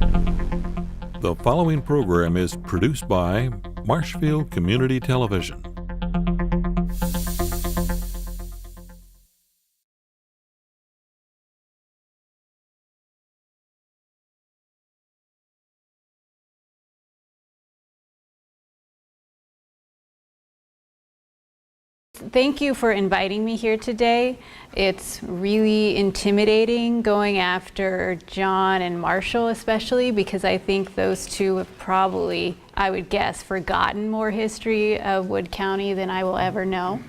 The following program is produced by Marshfield Community Television. Thank you for inviting me here today. It's really intimidating going after John and Marshall, especially because I think those two have probably, I would guess, forgotten more history of Wood County than I will ever know.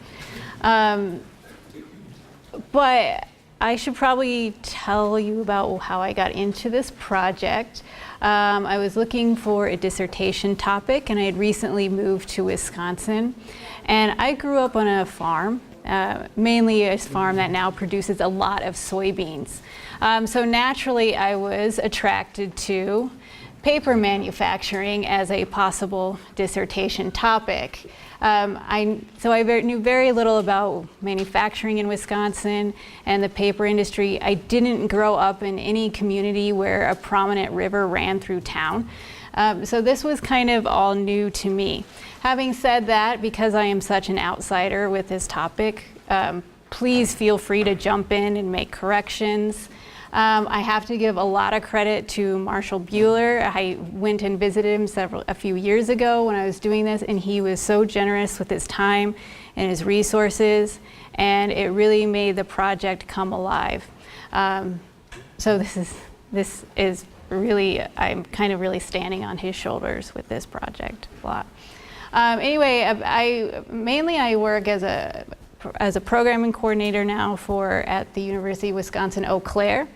But I should probably tell you about how I got into this project. I was looking for a dissertation topic, and I had recently moved to Wisconsin. And I grew up on a farm, mainly a farm that now produces a lot of soybeans. So naturally, I was attracted to paper manufacturing as a possible dissertation topic. I knew very little about manufacturing in Wisconsin and the paper industry. I didn't grow up in any community where a prominent river ran through town. So this was kind of all new to me. Having said that, because I am such an outsider with this topic, please feel free to jump in and make corrections. I have to give a lot of credit to Marshall Buehler. I went and visited him a few years ago when I was doing this, and he was so generous with his time and his resources, and it really made the project come alive. So this is really, I'm kind of really standing on his shoulders with this project a lot. Anyway, I work as a programming coordinator now at the University of Wisconsin Eau Claire.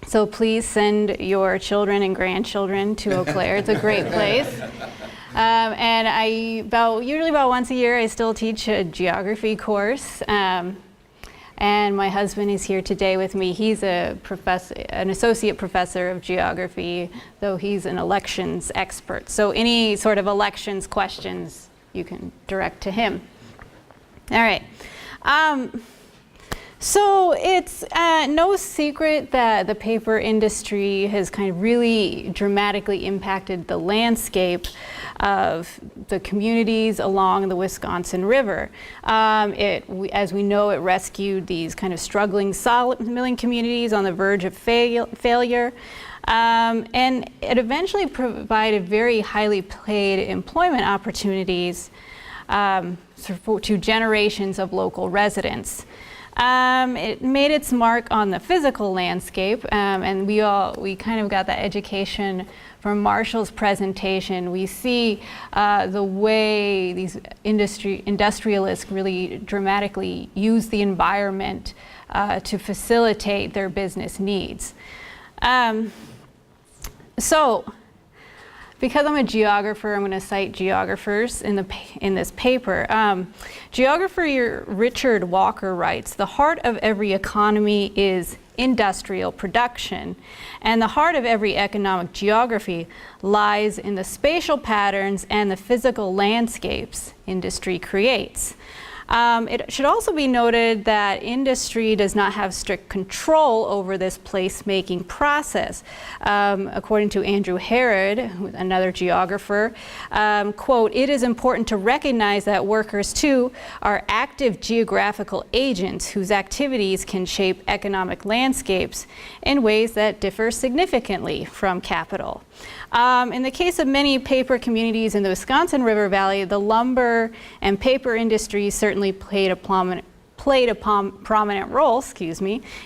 So please send your children and grandchildren to Eau Claire. It's a great place. And usually about once a year, I still teach a geography course. And my husband is here today with me. He's an associate professor of geography, though he's an elections expert. So any sort of elections questions you can direct to him. All right. So it's no secret that the paper industry has kind of really dramatically impacted the landscape of the communities along the Wisconsin River. As we know, it rescued these kind of struggling sawmill milling communities on the verge of failure. And it eventually provided very highly paid employment opportunities to generations of local residents. It made its mark on the physical landscape, and we kind of got that education from Marshall's presentation. We see the way these industrialists really dramatically use the environment to facilitate their business needs. Because I'm a geographer, I'm going to cite geographers in this paper. Geographer Richard Walker writes, "The heart of every economy is industrial production, and the heart of every economic geography lies in the spatial patterns and the physical landscapes industry creates." It should also be noted that industry does not have strict control over this place-making process. According to Andrew Herod, another geographer, quote, "It is important to recognize that workers too are active geographical agents whose activities can shape economic landscapes in ways that differ significantly from capital." In the case of many paper communities in the Wisconsin River Valley, the lumber and paper industries certainly played a prominent role,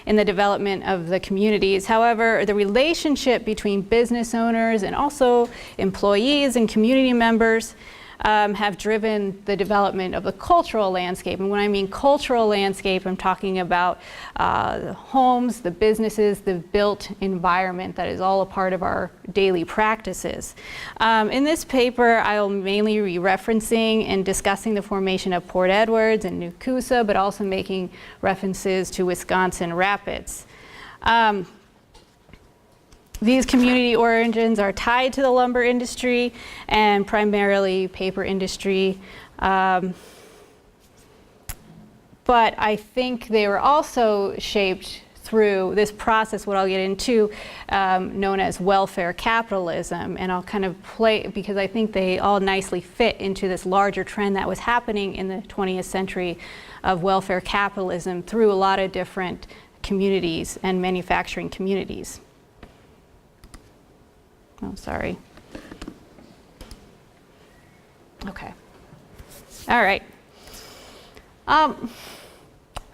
in the development of the communities. However, the relationship between business owners and also employees and community members have driven the development of the cultural landscape. And when I mean cultural landscape, I'm talking about the homes, the businesses, the built environment that is all a part of our daily practices. In this paper, I'll mainly be referencing and discussing the formation of Port Edwards and Nakusha, but also making references to Wisconsin Rapids. These community origins are tied to the lumber industry and primarily paper industry. But I think they were also shaped through this process, what I'll get into, known as welfare capitalism. And I'll kind of play, because I think they all nicely fit into this larger trend that was happening in the 20th century of welfare capitalism through a lot of different communities and manufacturing communities. Oh, sorry. Okay. All right.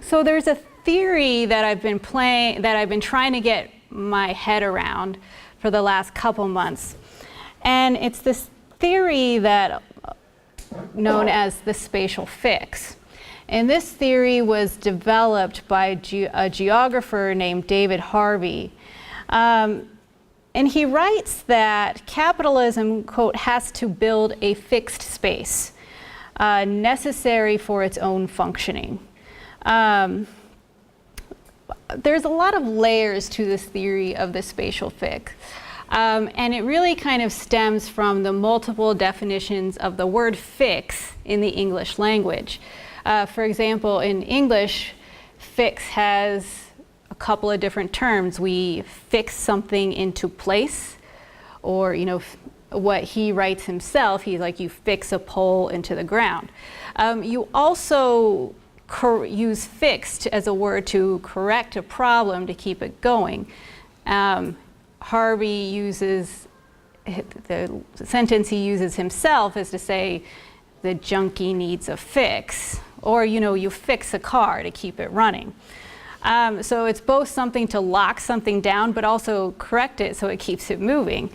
So there's a theory that I've been trying to get my head around for the last couple months. And it's this theory that known as the spatial fix. And this theory was developed by a geographer named David Harvey. And he writes that capitalism, quote, has to build a fixed space necessary for its own functioning. There's a lot of layers to this theory of the spatial fix. And it really kind of stems from the multiple definitions of the word fix in the English language. For example, in English, fix has a couple of different terms. We fix something into place, or, you know, what he writes himself, he's like, you fix a pole into the ground. You also use fixed as a word to correct a problem, to keep it going. Harvey uses, the sentence he uses himself is to say, the junkie needs a fix, or, you know, you fix a car to keep it running. So it's both something to lock something down, but also correct it so it keeps it moving.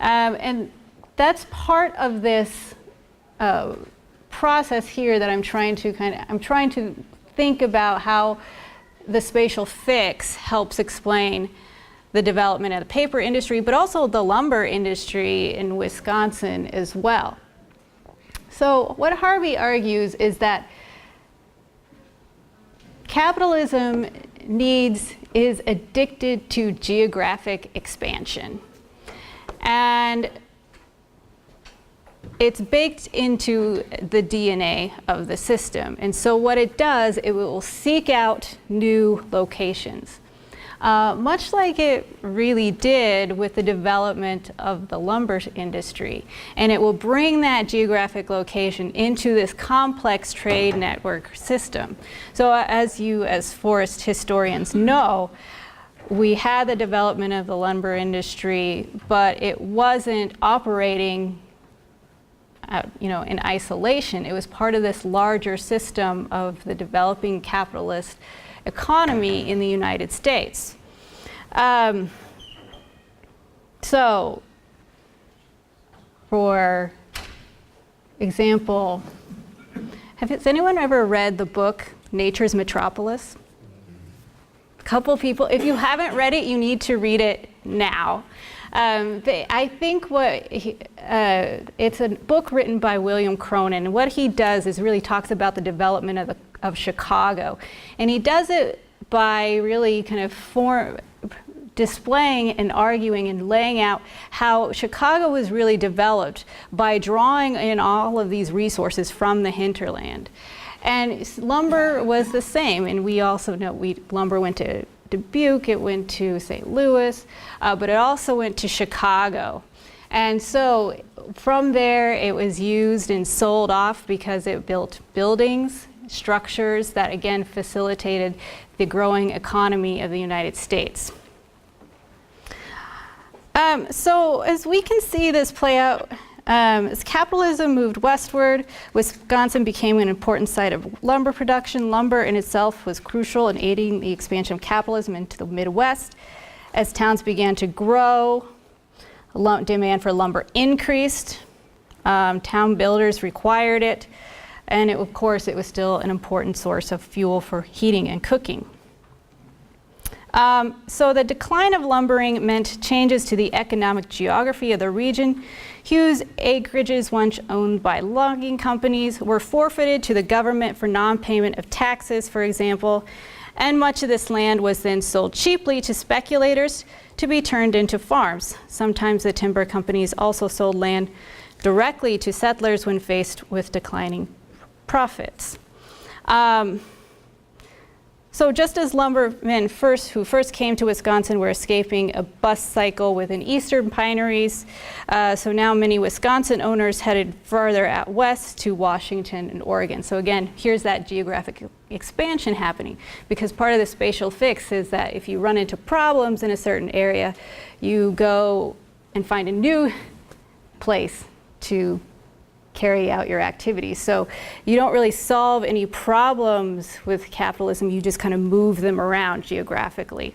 And that's part of this process here that I'm trying to think about how the spatial fix helps explain the development of the paper industry, but also the lumber industry in Wisconsin as well. So what Harvey argues is that capitalism is addicted to geographic expansion. And it's baked into the DNA of the system. And so what it does, it will seek out new locations. Much like it really did with the development of the lumber industry. And it will bring that geographic location into this complex trade network system. So as forest historians know, we had the development of the lumber industry, but it wasn't operating in isolation. It was part of this larger system of the developing capitalist economy in the United States. So, for example, has anyone ever read the book Nature's Metropolis? A couple people. If you haven't read it, you need to read it now. I think it's a book written by William Cronin, and what he does is really talks about the development of Chicago. And he does it by really kind of displaying and arguing and laying out how Chicago was really developed by drawing in all of these resources from the hinterland. And lumber was the same, and we also know lumber went to Dubuque, it went to St. Louis, but it also went to Chicago. And so from there it was used and sold off because it built buildings, structures that again facilitated the growing economy of the United States. So as we can see this play out, as capitalism moved westward, Wisconsin became an important site of lumber production. Lumber in itself was crucial in aiding the expansion of capitalism into the Midwest. As towns began to grow, demand for lumber increased. Town builders required it. And of course, it was still an important source of fuel for heating and cooking. So the decline of lumbering meant changes to the economic geography of the region. Huge acreages once owned by logging companies were forfeited to the government for non-payment of taxes, for example, and much of this land was then sold cheaply to speculators to be turned into farms. Sometimes the timber companies also sold land directly to settlers when faced with declining profits. So just as lumbermen who first came to Wisconsin were escaping a bust cycle within eastern pineries, so now many Wisconsin owners headed further out west to Washington and Oregon. So again, here's that geographic expansion happening, because part of the spatial fix is that if you run into problems in a certain area, you go and find a new place to carry out your activities. So you don't really solve any problems with capitalism, you just kind of move them around geographically.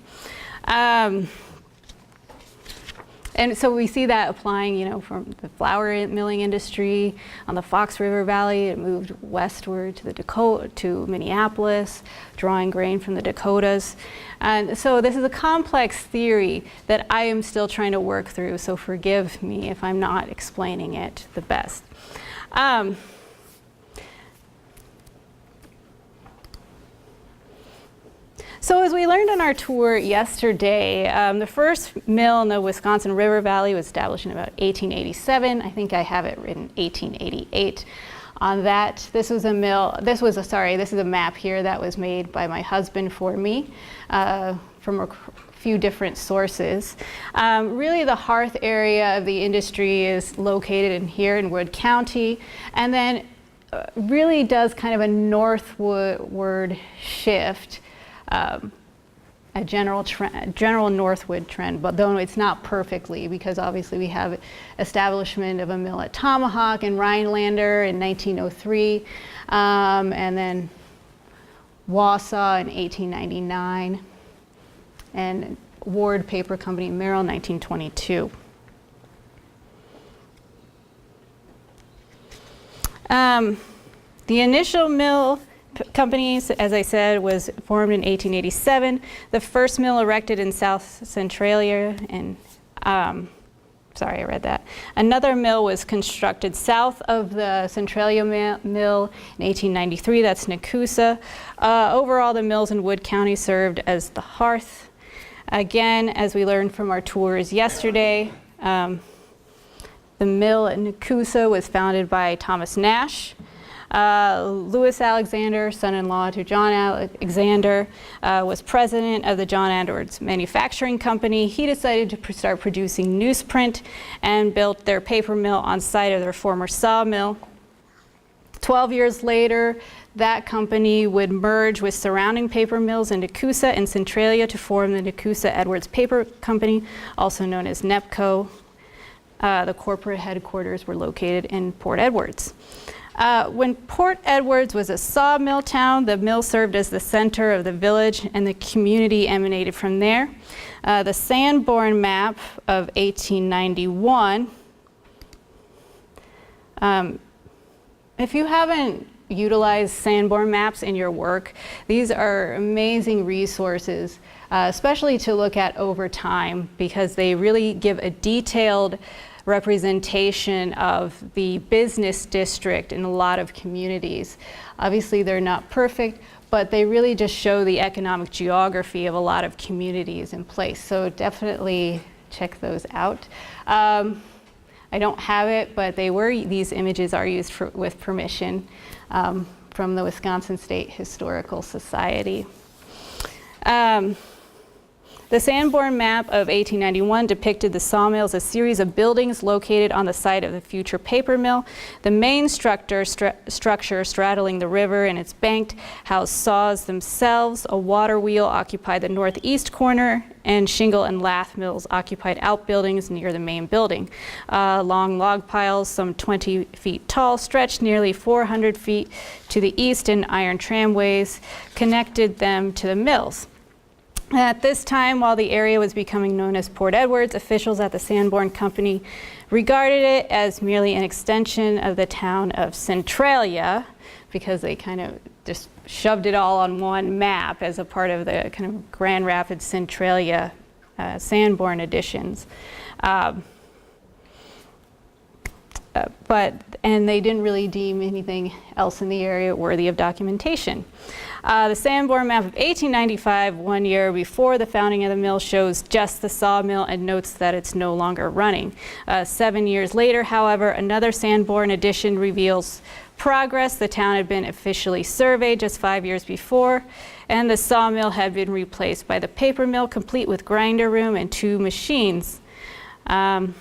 And so we see that applying, from the flour milling industry on the Fox River Valley. It moved westward to the Dakota, to Minneapolis, drawing grain from the Dakotas. And so this is a complex theory that I am still trying to work through, so forgive me if I'm not explaining it the best. So as we learned on our tour yesterday, the first mill in the Wisconsin River Valley was established in about 1887. I think I have it written 1888 on that. This is a map here that was made by my husband for me from a few different sources. Really the hearth area of the industry is located in here in Wood County, and then really does kind of a northward shift. A general northward trend, but though it's not perfectly, because obviously we have establishment of a mill at Tomahawk and Rhinelander in 1903, and then Wausau in 1899, and Ward Paper Company in Merrill 1922. The initial mill companies, as I said, was formed in 1887. The first mill erected in South Centralia, and sorry, I read that. Another mill was constructed south of the Centralia mill in 1893. That's Nakusha. Overall, the mills in Wood County served as the hearth. Again, as we learned from our tours yesterday, the mill at Nakusha was founded by Thomas Nash. Louis Alexander, son-in-law to John Alexander, was president of the John Edwards Manufacturing Company. He decided to start producing newsprint and built their paper mill on site of their former sawmill. 12 years later, that company would merge with surrounding paper mills in Nakusha and Centralia to form the Nakusha Edwards Paper Company, also known as NEPCO. The corporate headquarters were located in Port Edwards. When Port Edwards was a sawmill town, the mill served as the center of the village, and the community emanated from there. The Sanborn map of 1891, if you haven't utilized Sanborn maps in your work, these are amazing resources, especially to look at over time, because they really give a detailed representation of the business district in a lot of communities. Obviously they're not perfect, but they really just show the economic geography of a lot of communities in place. So definitely check those out. I don't have it, but these images are used with permission from the Wisconsin State Historical Society. The Sanborn map of 1891 depicted the sawmill as a series of buildings located on the site of the future paper mill. The main structure straddling the river and its bank housed saws themselves. A water wheel occupied the northeast corner, and shingle and lath mills occupied outbuildings near the main building. Long log piles, some 20 feet tall, stretched nearly 400 feet to the east, and iron tramways connected them to the mills. At this time, while the area was becoming known as Port Edwards, officials at the Sanborn Company regarded it as merely an extension of the town of Centralia, because they kind of just shoved it all on one map as a part of the kind of Grand Rapids Centralia Sanborn editions. And they didn't really deem anything else in the area worthy of documentation. The Sanborn map of 1895, 1 year before the founding of the mill, shows just the sawmill and notes that it's no longer running. 7 years later, however, another Sanborn edition reveals progress. The town had been officially surveyed just 5 years before, and the sawmill had been replaced by the paper mill, complete with grinder room and 2 machines. The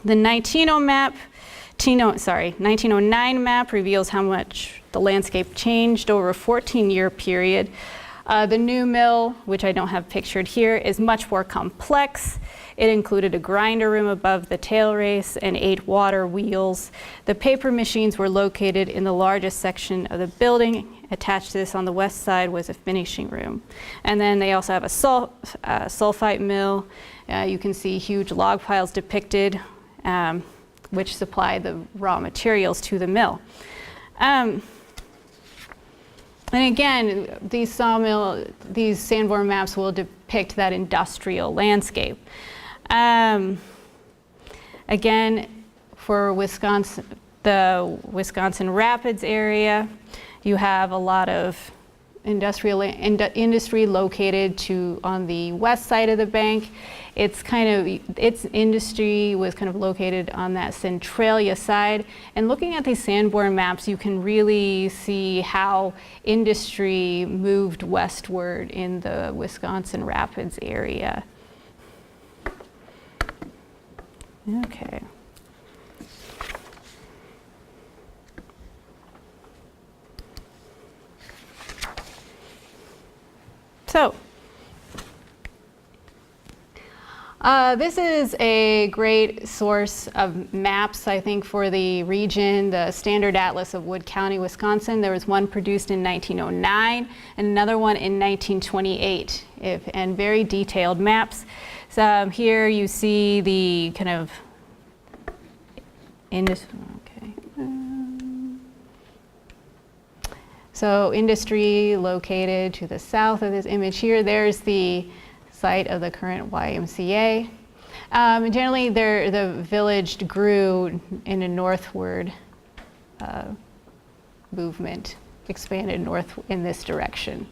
1909 map reveals how much the landscape changed over a 14-year period. The new mill, which I don't have pictured here, is much more complex. It included a grinder room above the tail race and 8 water wheels. The paper machines were located in the largest section of the building. Attached to this on the west side was a finishing room. And then they also have a sulfite mill. You can see huge log piles depicted, which supply the raw materials to the mill. And again, these sandborn maps will depict that industrial landscape. Again, for Wisconsin, the Wisconsin Rapids area, you have a lot of industry located on the west side of the bank. Its industry was kind of located on that Centralia side. And looking at these sandborn maps, you can really see how industry moved westward in the Wisconsin Rapids area. Okay. So, this is a great source of maps, I think, for the region, the Standard Atlas of Wood County, Wisconsin. There was one produced in 1909 and another one in 1928, and very detailed maps. So here you see the kind of industry. Okay. So industry located to the south of this image here. There's the site of the current YMCA. Generally, the village grew in a northward movement, expanded north in this direction.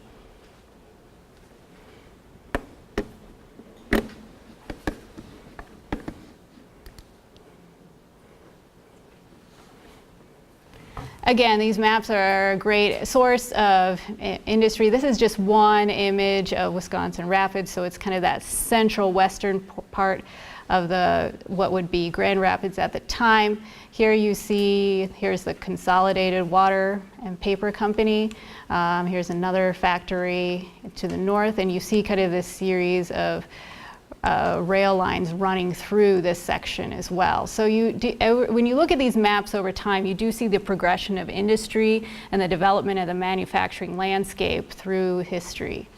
Again, these maps are a great source of industry. This is just one image of Wisconsin Rapids, so it's kind of that central western part of what would be Grand Rapids at the time. Here you see, here's the Consolidated Water and Paper Company. Here's another factory to the north, and you see kind of this series of rail lines running through this section as well. So when you look at these maps over time, you do see the progression of industry and the development of the manufacturing landscape through history.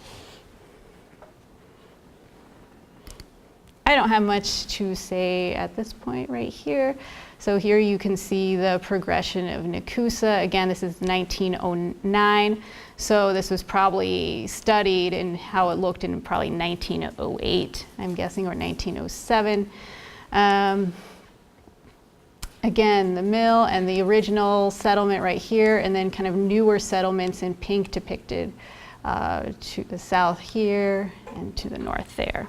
I don't have much to say at this point right here. So here you can see the progression of Nakusha. Again, this is 1909. So this was probably studied in how it looked in probably 1908, I'm guessing, or 1907. Again, the mill and the original settlement right here, and then kind of newer settlements in pink depicted to the south here and to the north there.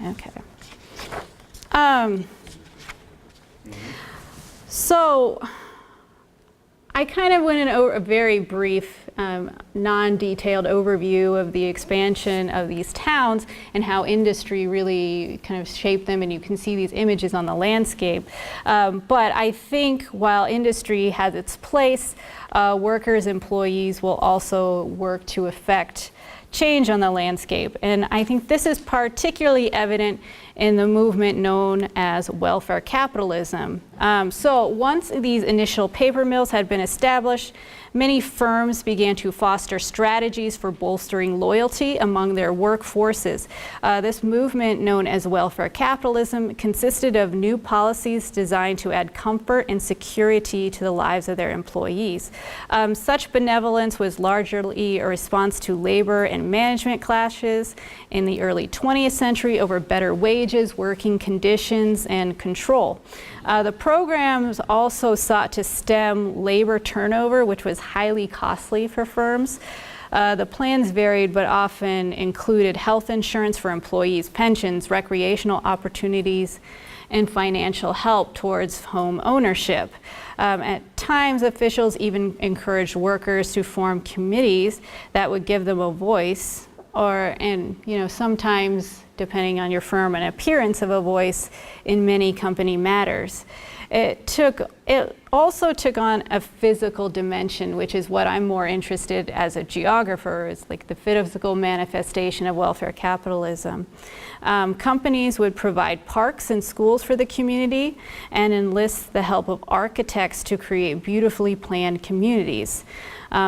Okay. So I kind of went in a very brief, non-detailed overview of the expansion of these towns and how industry really kind of shaped them, and you can see these images on the landscape. But I think while industry has its place, workers, employees will also work to affect change on the landscape. And I think this is particularly evident in the movement known as welfare capitalism. So once these initial paper mills had been established, many firms began to foster strategies for bolstering loyalty among their workforces. This movement, known as welfare capitalism, consisted of new policies designed to add comfort and security to the lives of their employees. Such benevolence was largely a response to labor and management clashes in the early 20th century over better wages, working conditions, and control. The programs also sought to stem labor turnover, which was highly costly for firms. The plans varied, but often included health insurance for employees, pensions, recreational opportunities, and financial help towards home ownership. At times, officials even encouraged workers to form committees that would give them a voice, and sometimes, depending on your firm, an appearance of a voice in many company matters. It also took on a physical dimension, which is what I'm more interested as a geographer, is like the physical manifestation of welfare capitalism. Companies would provide parks and schools for the community and enlist the help of architects to create beautifully planned communities.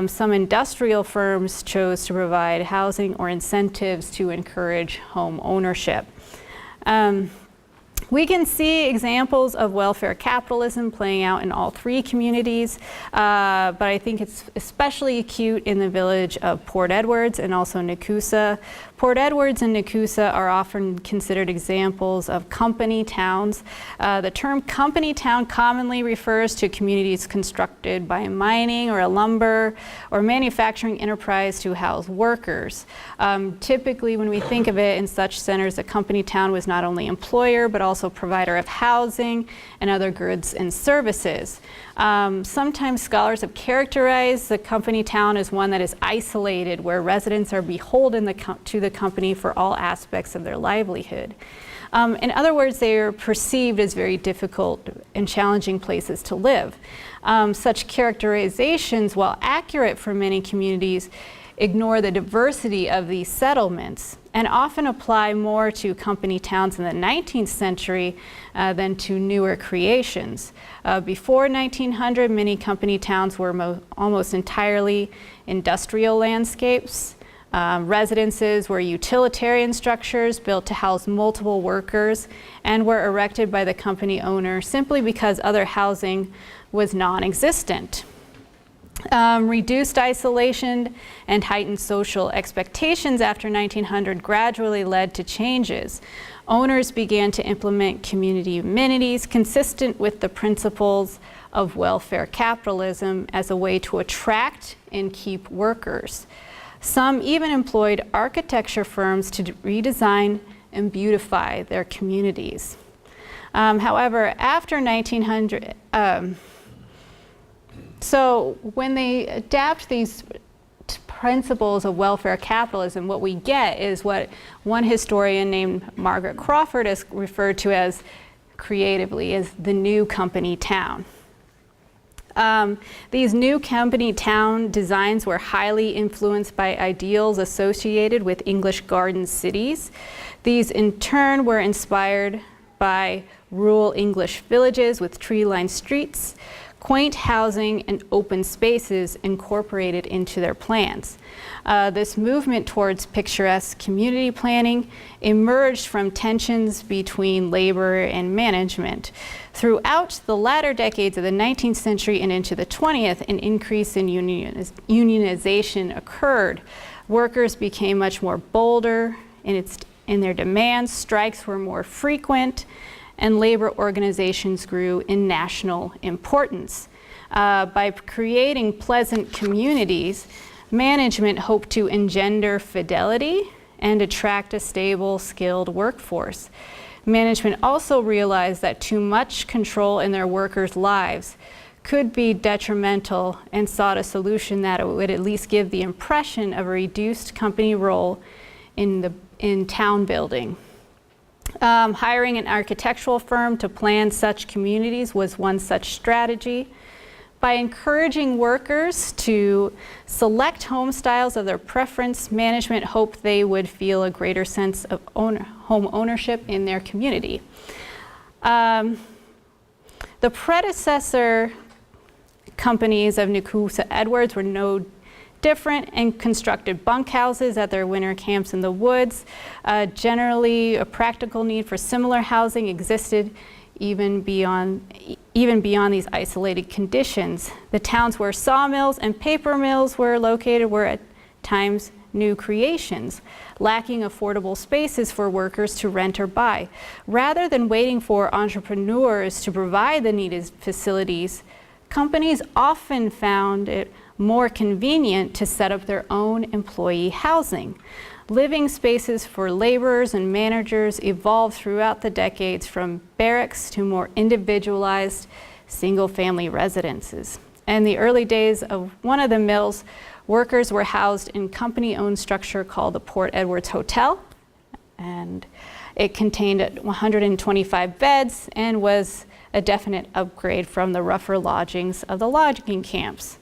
Some industrial firms chose to provide housing or incentives to encourage home ownership. We can see examples of welfare capitalism playing out in all three communities, but I think it's especially acute in the village of Port Edwards and also Nakusha. Port Edwards and Nakusha are often considered examples of company towns. The term company town commonly refers to communities constructed by a mining or a lumber or manufacturing enterprise to house workers. Typically, when we think of it in such centers, a company town was not only employer, but also provider of housing and other goods and services. Sometimes scholars have characterized the company town as one that is isolated, where residents are beholden to the company for all aspects of their livelihood. In other words, they are perceived as very difficult and challenging places to live. Such characterizations, while accurate for many communities, ignore the diversity of these settlements and often apply more to company towns in the 19th century than to newer creations. Before 1900, many company towns were almost entirely industrial landscapes. Residences were utilitarian structures built to house multiple workers and were erected by the company owner simply because other housing was non-existent. Reduced isolation and heightened social expectations after 1900 gradually led to changes. Owners began to implement community amenities consistent with the principles of welfare capitalism as a way to attract and keep workers. Some even employed architecture firms to redesign and beautify their communities. However, after 1900, so when they adapt these principles of welfare capitalism, what we get is what one historian named Margaret Crawford has referred to as creatively as the new company town. These new company town designs were highly influenced by ideals associated with English garden cities. These in turn were inspired by rural English villages with tree-lined streets, quaint housing, and open spaces incorporated into their plans. This movement towards picturesque community planning emerged from tensions between labor and management. Throughout the latter decades of the 19th century and into the 20th, an increase in unionization occurred. Workers became much more bolder in their demands, strikes were more frequent, and labor organizations grew in national importance. By creating pleasant communities, management hoped to engender fidelity and attract a stable, skilled workforce. Management also realized that too much control in their workers' lives could be detrimental and sought a solution that would at least give the impression of a reduced company role in town building. Hiring an architectural firm to plan such communities was one such strategy. By encouraging workers to select home styles of their preference, management hoped they would feel a greater sense of home ownership in their community. The predecessor companies of Nakusha Edwards were no different and constructed bunkhouses at their winter camps in the woods. Generally, a practical need for similar housing existed even beyond these isolated conditions. The towns where sawmills and paper mills were located were at times new creations, lacking affordable spaces for workers to rent or buy. Rather than waiting for entrepreneurs to provide the needed facilities, companies often found it more convenient to set up their own employee housing. Living spaces for laborers and managers evolved throughout the decades from barracks to more individualized single-family residences. In the early days of one of the mills, workers were housed in company-owned structure called the Port Edwards Hotel, and it contained 125 beds and was a definite upgrade from the rougher lodgings of the logging camps.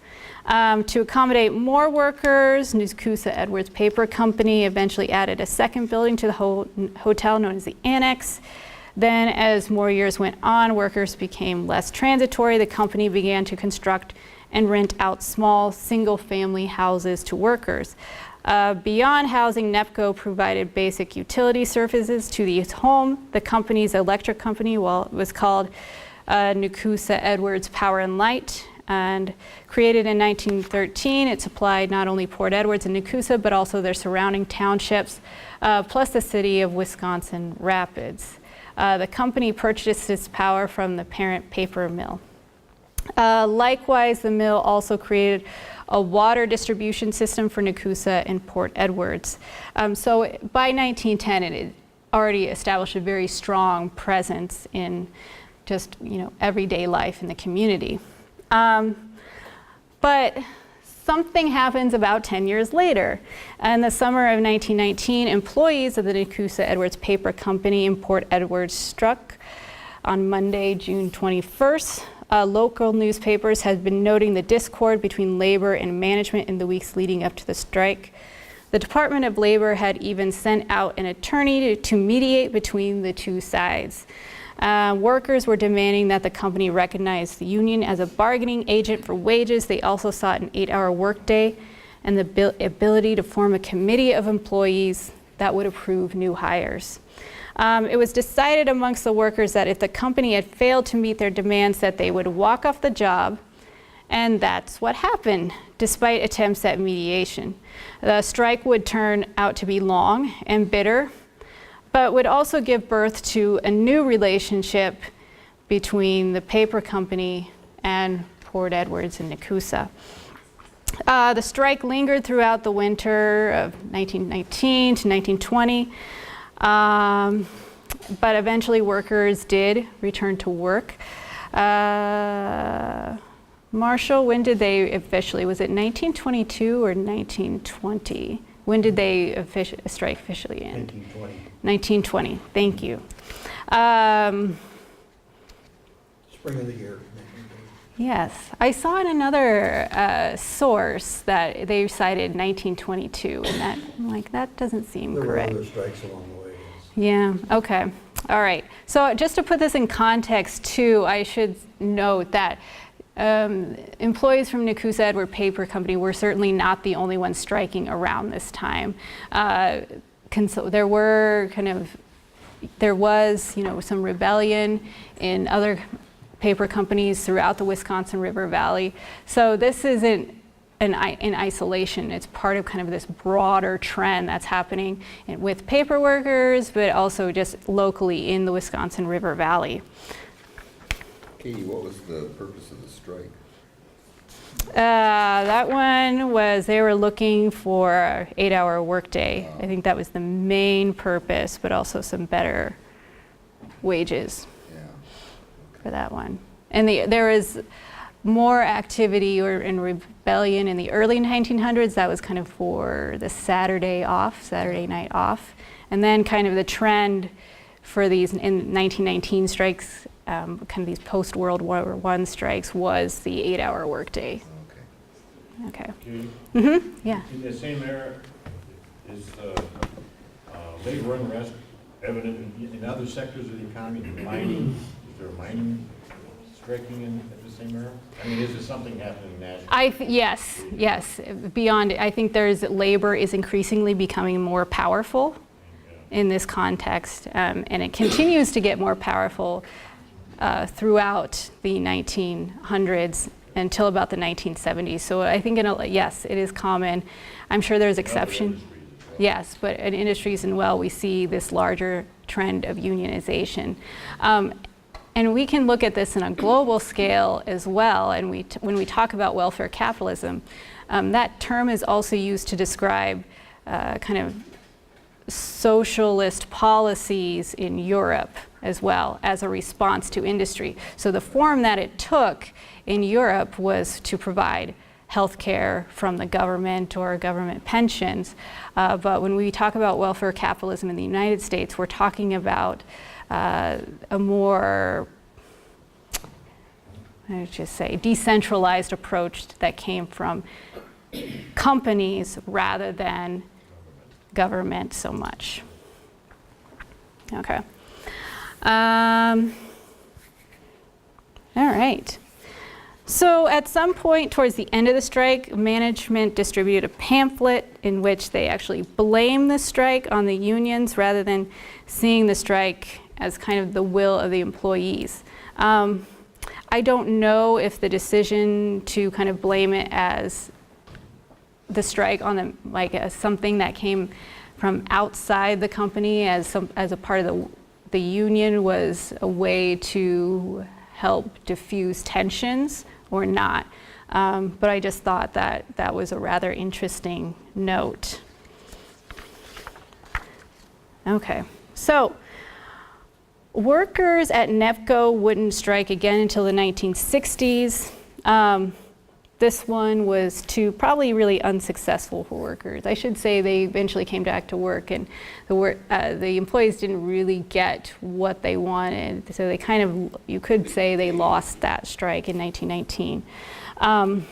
To accommodate more workers, Nakusha Edwards Paper Company eventually added a second building to the hotel known as the Annex. Then, as more years went on, workers became less transitory. The company began to construct and rent out small single-family houses to workers. Beyond housing, NEPCO provided basic utility services to the home. The company's electric company, was called Nakusha Edwards Power and Light, and created in 1913. It supplied not only Port Edwards and Nakusha, but also their surrounding townships, plus the city of Wisconsin Rapids. The company purchased its power from the parent paper mill. Likewise, the mill also created a water distribution system for Nakusha and Port Edwards. So by 1910, it had already established a very strong presence in just everyday life in the community. But something happens about 10 years later. In the summer of 1919, employees of the Nakusha Edwards Paper Company in Port Edwards struck on Monday, June 21st. Local newspapers had been noting the discord between labor and management in the weeks leading up to the strike. The Department of Labor had even sent out an attorney to mediate between the two sides. Workers were demanding that the company recognize the union as a bargaining agent for wages. They also sought an 8-hour workday and the ability to form a committee of employees that would approve new hires. It was decided amongst the workers that if the company had failed to meet their demands, that they would walk off the job, and that's what happened, despite attempts at mediation. The strike would turn out to be long and bitter, but would also give birth to a new relationship between the paper company and Port Edwards and Nakusha. The strike lingered throughout the winter of 1919 to 1920, but eventually workers did return to work. Marshall, when did they officially, was it 1922 or 1920? When did they strike officially end? 1920. 1920, thank you. Spring of the year. Yes, I saw in another source that they cited 1922, and that, I'm like, that doesn't seem correct. There were other strikes along the way. Yeah, okay, all right. So just to put this in context too, I should note that employees from Nakusha Edwards Paper Company were certainly not the only ones striking around this time. There was some rebellion in other paper companies throughout the Wisconsin River Valley. So this isn't in isolation. It's part of kind of this broader trend that's happening with paper workers, but also just locally in the Wisconsin River Valley. Katie, what was the purpose of the strike? That one was they were looking for an 8-hour workday. I think that was the main purpose, but also some better wages for that one. And there was more activity in rebellion in the early 1900s. That was kind of for the Saturday night off. And then kind of the trend for these in 1919 strikes, kind of these post-World War I strikes, was the 8-hour workday. Okay. Yeah. In the same era, is labor unrest evident in other sectors of the economy? Mining, is there mining striking at the same era? I mean, is there something happening nationally? Yes. Beyond, I think labor is increasingly becoming more powerful in this context, and it continues to get more powerful throughout the 1900s until about the 1970s. So I think, yes, it is common. I'm sure there's exception. Yes, but in industries we see this larger trend of unionization. And we can look at this in a global scale as well. And when we talk about welfare capitalism, that term is also used to describe kind of socialist policies in Europe as well as a response to industry. So the form that it took in Europe was to provide health care from the government or government pensions. But when we talk about welfare capitalism in the United States, we're talking about a more, I would just say, decentralized approach that came from companies rather than government so much. Okay. All right. So at some point towards the end of the strike, management distributed a pamphlet in which they actually blame the strike on the unions rather than seeing the strike as kind of the will of the employees. I don't know if the decision to kind of blame it as the strike on the, like as something that came from outside the company as a part of the union was a way to help diffuse tensions or not. But I just thought that that was a rather interesting note. Okay, so workers at NEPCO wouldn't strike again until the 1960s. This one was probably really unsuccessful for workers. I should say they eventually came back to work, and the employees didn't really get what they wanted. So they kind of, you could say they lost that strike in 1919.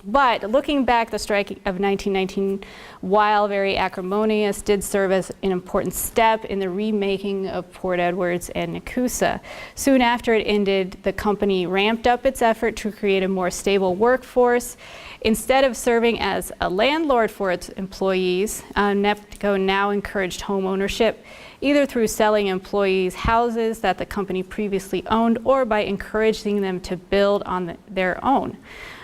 But looking back, the strike of 1919, while very acrimonious, did serve as an important step in the remaking of Port Edwards and Nakusha. Soon after it ended, the company ramped up its effort to create a more stable workforce. Instead of serving as a landlord for its employees, NEPCO now encouraged home ownership, either through selling employees houses that the company previously owned or by encouraging them to build on their own.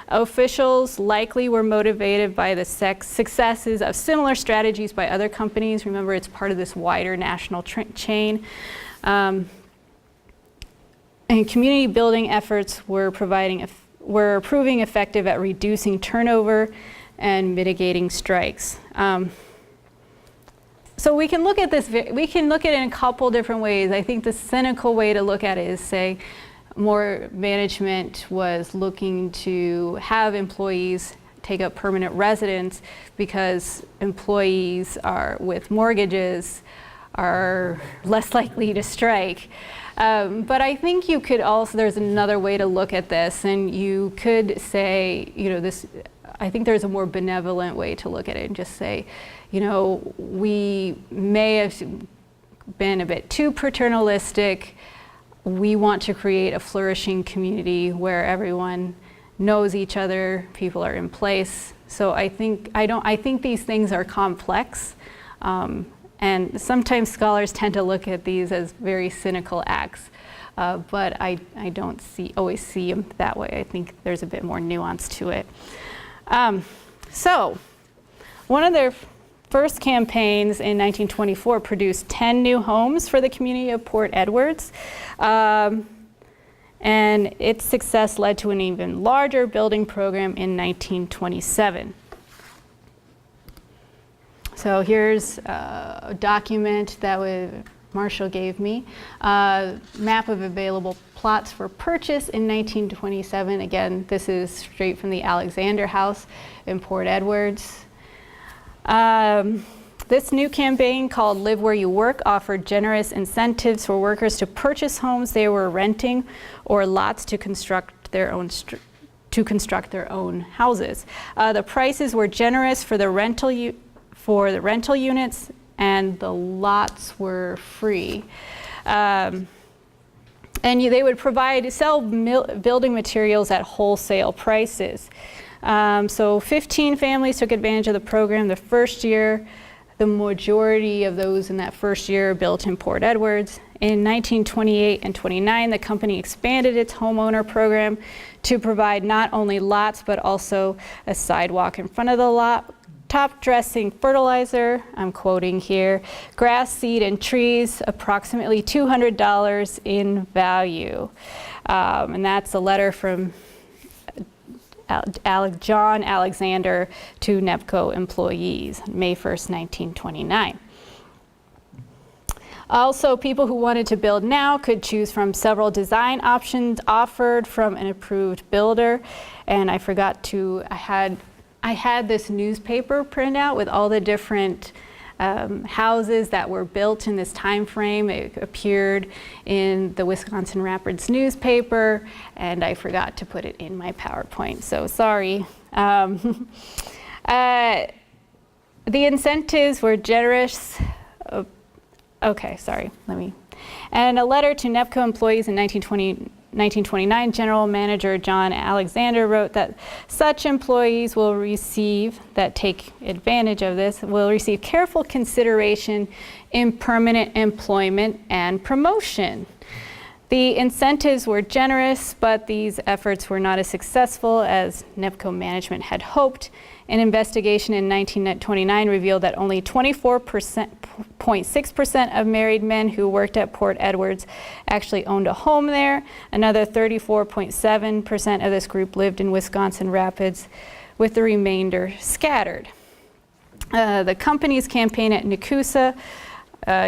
Officials likely were motivated by the successes of similar strategies by other companies. Remember, it's part of this wider national chain. And community building efforts were proving effective at reducing turnover and mitigating strikes. So we can look at this, we can look at it in a couple different ways. I think the cynical way to look at it is say, more management was looking to have employees take up permanent residence because employees with mortgages are less likely to strike. But I think you could also, there's another way to look at this, and you could say, I think there's a more benevolent way to look at it and just say, we may have been a bit too paternalistic. We want to create a flourishing community where everyone knows each other, people are in place. So I think these things are complex, and sometimes scholars tend to look at these as very cynical acts, but I don't always see them that way. I think there's a bit more nuance to it. So one of their first campaigns in 1924 produced 10 new homes for the community of Port Edwards. And its success led to an even larger building program in 1927. So here's a document that Marshall gave me, map of available plots for purchase in 1927. Again, this is straight from the Alexander House in Port Edwards. This new campaign called Live Where You Work offered generous incentives for workers to purchase homes they were renting or lots to construct their own houses. The prices were generous for the rental units, and the lots were free. And they would sell building materials at wholesale prices. So 15 families took advantage of the program the first year. The majority of those in that first year built in Port Edwards. In 1928 and 29, the company expanded its homeowner program to provide not only lots, but also a sidewalk in front of the lot, top dressing fertilizer, I'm quoting here, grass, seed, and trees, approximately $200 in value. And that's a letter from John Alexander to NEPCO employees, May 1st, 1929. Also, people who wanted to build now could choose from several design options offered from an approved builder. And I forgot to, I had this newspaper printout with all the different houses that were built in this time frame. It appeared in the Wisconsin Rapids newspaper, and I forgot to put it in my PowerPoint, so sorry. The incentives were generous. Okay, sorry, and a letter to NEPCO employees in 1929, General Manager John Alexander wrote that such employees will receive, that take advantage of this, will receive careful consideration in permanent employment and promotion. The incentives were generous, but these efforts were not as successful as NEPCO management had hoped. An investigation in 1929 revealed that only 24.6% of married men who worked at Port Edwards actually owned a home there. Another 34.7% of this group lived in Wisconsin Rapids, with the remainder scattered. The company's campaign at Nakusha,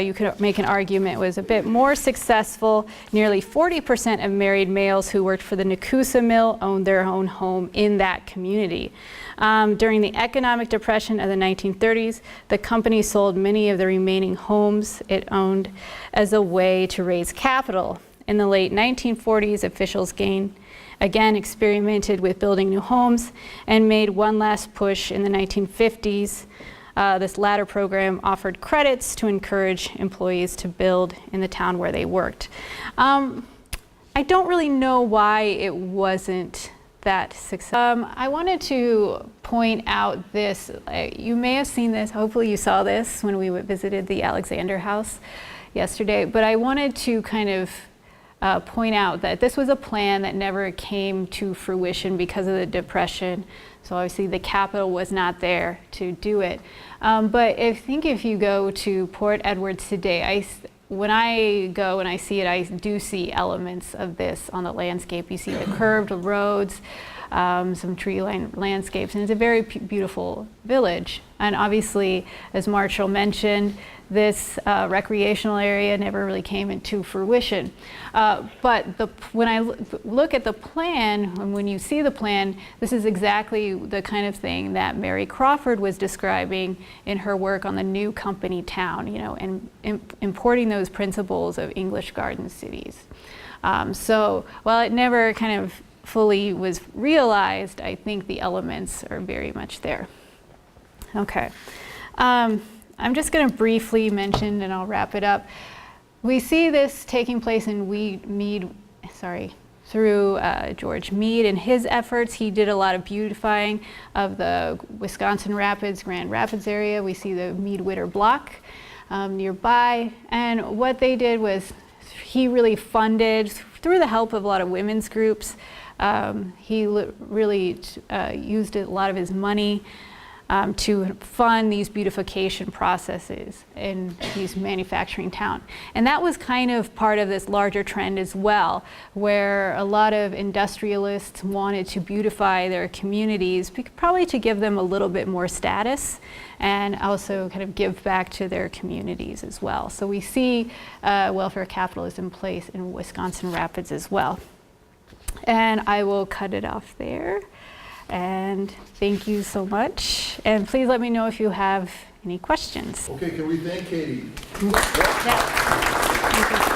you could make an argument, was a bit more successful. Nearly 40% of married males who worked for the Nakusha mill owned their own home in that community. During the economic depression of the 1930s, the company sold many of the remaining homes it owned as a way to raise capital. In the late 1940s, officials again experimented with building new homes and made one last push in the 1950s. This latter program offered credits to encourage employees to build in the town where they worked. I don't really know why it wasn't that successful. I wanted to point out this. You may have seen this, hopefully you saw this when we visited the Alexander House yesterday, but I wanted to kind of point out that this was a plan that never came to fruition because of the Depression. So obviously the capital was not there to do it. But I think if you go to Port Edwards today, when I go and I see it, I do see elements of this on the landscape. You see the curved roads, some tree-lined landscapes, and it's a very beautiful village. And obviously, as Marshall mentioned, this recreational area never really came into fruition. But when I look at the plan, and when you see the plan, this is exactly the kind of thing that Mary Crawford was describing in her work on the new company town, and importing those principles of English garden cities. So while it never kind of fully was realized, I think the elements are very much there. Okay. I'm just going to briefly mention, and I'll wrap it up. We see this taking place in through George Meade and his efforts. He did a lot of beautifying of the Wisconsin Rapids, Grand Rapids area. We see the Meade-Witter block nearby. And what they did was he really funded, through the help of a lot of women's groups, he really used a lot of his money to fund these beautification processes in these manufacturing town. And that was kind of part of this larger trend as well, where a lot of industrialists wanted to beautify their communities, probably to give them a little bit more status and also kind of give back to their communities as well. So we see welfare capitalism in place in Wisconsin Rapids as well. And I will cut it off there. And thank you so much. And please let me know if you have any questions. Okay, can we thank Katie? Yeah. Thank you.